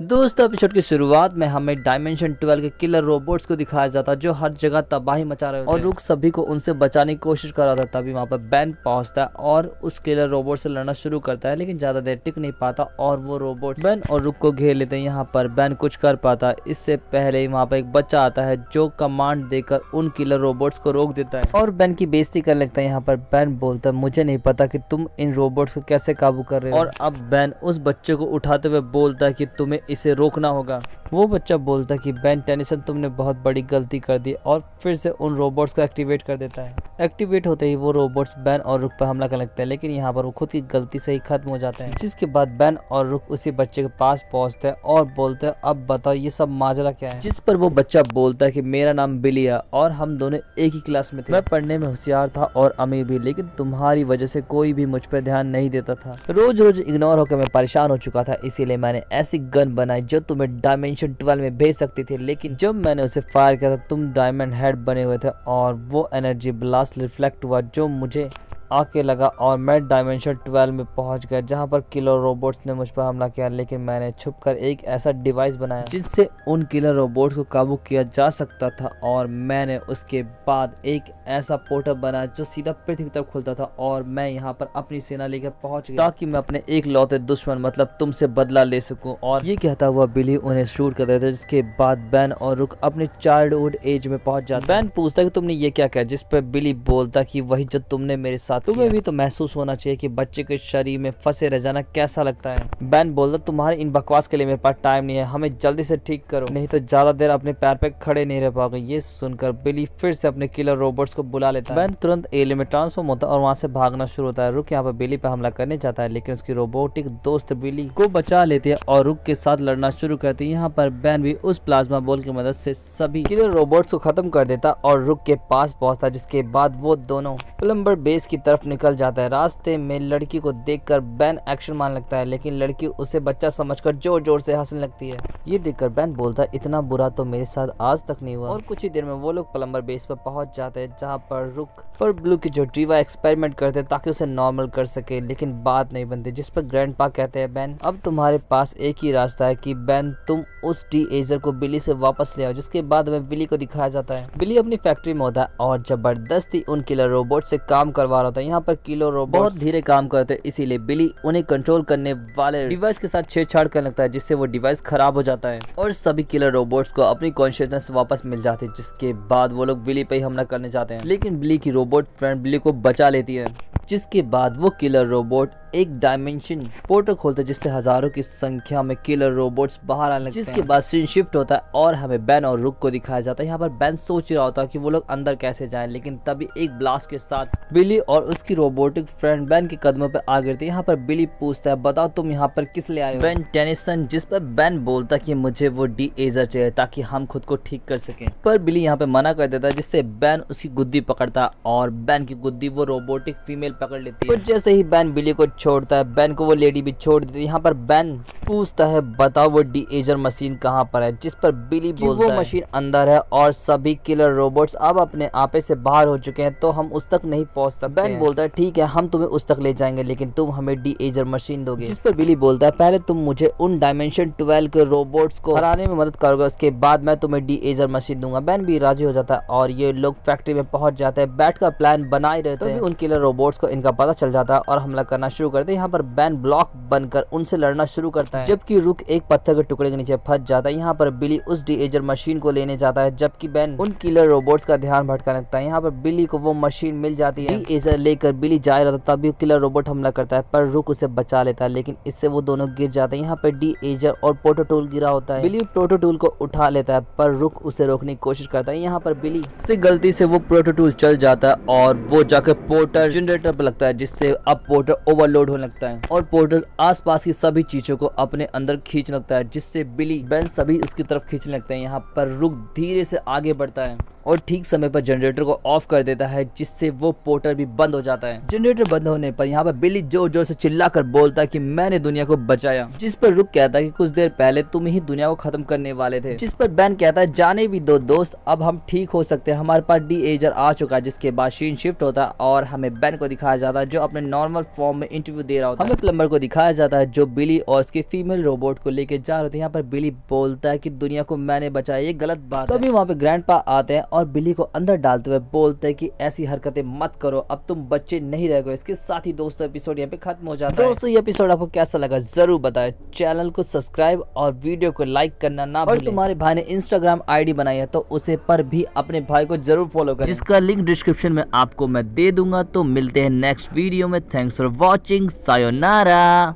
दोस्तों एपिसोड की शुरुआत में हमें डायमेंशन 12 के किलर रोबोट्स को दिखाया जाता है जो हर जगह तबाही मचा रहे होते हैं और रुक सभी को उनसे बचाने की कोशिश कर रहा था। तभी वहाँ पर बैन पहुंचता है और उस किलर रोबोट से लड़ना शुरू करता है, लेकिन ज्यादा देर टिक नहीं पाता और वो रोबोट बैन और रुक को घेर लेते हैं। यहाँ पर बैन कुछ कर पाता है, इससे पहले वहाँ पर एक बच्चा आता है जो कमांड देकर उन किलर रोबोट्स को रोक देता है और बैन की बेइज्जती करने लगता है। यहाँ पर बैन बोलता है मुझे नहीं पता कि तुम इन रोबोट्स को कैसे काबू कर रहे हो, और अब बैन उस बच्चे को उठाते हुए बोलता है कि तुम्हें इसे रोकना होगा। वो बच्चा बोलता है कि बेन टेनिसन तुमने बहुत बड़ी गलती कर दी और फिर से उन रोबोट्स को एक्टिवेट कर देता है। एक्टिवेट होते ही वो रोबोट्स बैन और रुक पर हमला करने लगते हैं, लेकिन यहाँ पर वो खुद की गलती से ही खत्म हो जाते हैं। जिसके बाद बैन और रुक उसी बच्चे के पास पहुंचते हैं और बोलते हैं अब बताओ ये सब माजरा क्या है। जिस पर वो बच्चा बोलता है कि मेरा नाम बिली है और हम दोनों एक ही क्लास में थे। मैं पढ़ने में होशियार था और अमीर भी, लेकिन तुम्हारी वजह से कोई भी मुझ पर ध्यान नहीं देता था। रोज रोज इग्नोर होकर मैं परेशान हो चुका था, इसीलिए मैंने ऐसी गन बनाई जो तुम्हें डायमेंशन 12 में भेज सकती थी। लेकिन जब मैंने उसे फायर किया था तुम डायमंड हेड बने हुए थे और वो एनर्जी ब्लास्ट रिफ्लेक्ट हुआ जो मुझे आके लगा और मैं डायमेंशन 12 में पहुंच गया जहां पर किलर रोबोट्स ने मुझ पर हमला किया। लेकिन मैंने छुपकर एक ऐसा डिवाइस बनाया जिससे उन किलर रोबोट्स को काबू किया जा सकता था, और मैंने उसके बाद एक ऐसा पोर्टल बनाया जो सीधा पृथ्वी की तरफ खुलता था और मैं यहाँ पर अपनी सेना लेकर पहुंच गया ताकि मैं अपने एक लौते दुश्मन मतलब तुमसे बदला ले सकूं। और ये कहता हुआ बिली उन्हें शूट कर देता है। जिसके बाद बैन और रुक अपने चाइल्डहुड एज में पहुंच जाते। बैन पूछता कि तुमने ये क्या किया, जिस पर बिली बोलता कि वही जो तुमने मेरे साथ तुम्हें भी तो महसूस होना चाहिए कि बच्चे के शरीर में फंसे रह जाना कैसा लगता है। बैन बोलता तुम्हारे इन बकवास के लिए मेरे पास टाइम नहीं है, हमें जल्दी से ठीक करो नहीं तो ज्यादा देर अपने पैर पे खड़े नहीं रह पाओगे। ये सुनकर बिली फिर से अपने किलर रोबोट्स को बुला लेता है। बैन तुरंत एलियन में ट्रांसफॉर्म होता है और वहाँ से भागना शुरू होता है। रुक यहाँ पर बिली पे हमला करने जाता है, लेकिन उसकी रोबोटिक दोस्त बिली को बचा लेती है और रुक के साथ लड़ना शुरू करती है। यहाँ पर बैन भी उस प्लाज्मा बॉल की मदद से सभी किलर रोबोट्स को खत्म कर देता और रुक के पास पहुंचता। जिसके बाद वो दोनों प्लम्बर बेस की तरफ निकल जाता है। रास्ते में लड़की को देखकर बैन एक्शन मान लगता है, लेकिन लड़की उसे बच्चा समझकर जोर जोर से हंसने लगती है। ये देखकर बैन बोलता है इतना बुरा तो मेरे साथ आज तक नहीं हुआ। और कुछ ही देर में वो लोग प्लम्बर बेस पर पहुंच जाते हैं जहां पर रुक पर ब्लू की जो ड्रीवा एक्सपेरिमेंट करते हैं ताकि उसे नॉर्मल कर सके, लेकिन बात नहीं बनती। जिस पर ग्रैंडपा कहते हैं बैन अब तुम्हारे पास एक ही रास्ता है कि बैन तुम उस डी एजर को बिली से वापस ले आओ। जिसके बाद में बिली को दिखाया जाता है। बिली अपनी फैक्ट्री में होता है और जबरदस्ती उन किलर रोबोट से काम करवा रहा होता है। यहाँ पर किलर रोबोट बहुत धीरे काम करते हैं, इसीलिए बिली उन्हें कंट्रोल करने वाले डिवाइस के साथ छेड़छाड़ करने लगता है, जिससे वो डिवाइस खराब हो जाता है और सभी किलर रोबोट्स को अपनी कॉन्शियसनेस वापस मिल जाती है। जिसके बाद वो लोग बिली पे ही हमला करने जाते हैं, लेकिन बिली की रोबोट फ्रेंड बिली को बचा लेती है। जिसके बाद वो किलर रोबोट एक डायमेंशन पोर्टल खोलता है जिससे हजारों की संख्या में किलर रोबोट्स बाहर आने लगते हैं। जिसके बाद सीन शिफ्ट होता है और हमें बैन और रुक को दिखाया जाता है। यहाँ पर बैन सोच रहा होता है कि वो लोग अंदर कैसे जाएं, लेकिन तभी एक ब्लास्ट के साथ बिली और उसकी रोबोटिक फ्रेंड बैन के कदमों पर आ गिरती है। यहाँ पर बिली पूछता है बताओ तुम यहाँ पर किस लिए आए हो। बेन टेनिसन, जिस पर बैन बोलता है कि मुझे वो डी एजर चाहिए ताकि हम खुद को ठीक कर सकें, पर बिली यहाँ पे मना कर देता है, जिससे बैन उसकी गुद्दी पकड़ता है और बैन की गुद्दी वो रोबोटिक फीमेल पकड़ लेती है। तो जैसे ही बैन बिली को छोड़ता है बैन को वो लेडी भी छोड़ देती है। यहाँ पर बैन पूछता है बताओ वो डी एजर मशीन कहाँ पर है, जिस पर बिली बोलता है वो मशीन अंदर है और सभी किलर रोबोट्स अब अपने आपे से बाहर हो चुके हैं तो हम उस तक नहीं पहुँच सकते। बैन बोलता है ठीक है हम तुम्हें उस तक ले जाएंगे, लेकिन तुम हमें डी एजर मशीन दोगे। जिस पर बिली बोलता है पहले तुम मुझे उन डायमेंशन 12 के रोबोट्स को हराने में मदद करोगे, उसके बाद मैं तुम्हें डी एजर मशीन दूंगा। बैन भी राजी हो जाता है और ये लोग फैक्ट्री में पहुंच जाते हैं। बैट का प्लान बनाए रहते हैं। उन किलर रोबोट्स को इनका पता चल जाता है और हमला करना शुरू करते हैं। यहाँ पर बैन ब्लॉक बनकर उनसे लड़ना शुरू करता है, जबकि रुक एक पत्थर के टुकड़े के नीचे फंस जाता है। यहाँ पर बिली उस डी एजर मशीन को लेने जाता है, जबकि बैन उन किलर रोबोट्स का ध्यान भटका लगता है। यहाँ पर बिली को वो मशीन मिल जाती है। डी एजर लेकर बिली जा रहा था तभी किलर रोबोट हमला करता है, पर रुक उसे बचा लेता है, लेकिन इससे वो दोनों गिर जाते हैं। यहाँ पर डी एजर और प्रोटोटूल गिरा होता है। बिली प्रोटोटूल को उठा लेता है, पर रुक उसे रोकने की कोशिश करता है। यहाँ पर बिली से गलती से वो प्रोटोटूल चल जाता है और वो जाकर पोर्टल जनरेटर पर लगता है, जिससे अब पोर्टल ओवरलोड होने लगता है और पोर्टल आसपास की सभी चीजों को अपने अंदर खींच लगता है, जिससे बिली बैन सभी उसकी तरफ खींचने लगते हैं। यहाँ पर रुक धीरे से आगे बढ़ता है और ठीक समय पर जनरेटर को ऑफ कर देता है, जिससे वो पोर्टल भी बंद हो जाता है। जनरेटर बंद होने पर यहाँ पर बिली जोर जोर से चिल्लाकर बोलता है कि मैंने दुनिया को बचाया, जिस पर रुक कहता है कि कुछ देर पहले तुम ही दुनिया को खत्म करने वाले थे। जिस पर बैन कहता है जाने भी दो दोस्त, अब हम ठीक हो सकते हैं, हमारे पास डी-एजर आ चुका है। जिसके बाद शीन शिफ्ट होता है और हमें बैन को दिखाया जाता है जो अपने नॉर्मल फॉर्म में इंटरव्यू दे रहा होता है। हमें प्लम्बर को दिखाया जाता है जो बिली और उसके फीमेल रोबोट को लेके जा रहे थे। यहाँ पर बिली बोलता है कि दुनिया को मैंने बचाया, ये गलत बात है। तभी वहाँ पे ग्रैंडपा आते हैं और बिली को अंदर डालते हुए बोलते हैं कि ऐसी हरकतें मत करो, अब तुम बच्चे नहीं रह गए। इसके साथ ही दोस्तों एपिसोड यहाँ पे खत्म हो जाता है। दोस्तों ये एपिसोड आपको कैसा लगा जरूर बताएं, चैनल को सब्सक्राइब और वीडियो को लाइक करना ना भूलें। और तुम्हारे भाई ने इंस्टाग्राम आईडी बनाई है तो उसे पर भी अपने भाई को जरूर फॉलो करें, जिसका लिंक डिस्क्रिप्शन में आपको मैं दे दूंगा। तो मिलते हैं नेक्स्ट वीडियो में। Thanks for watching, sayonara.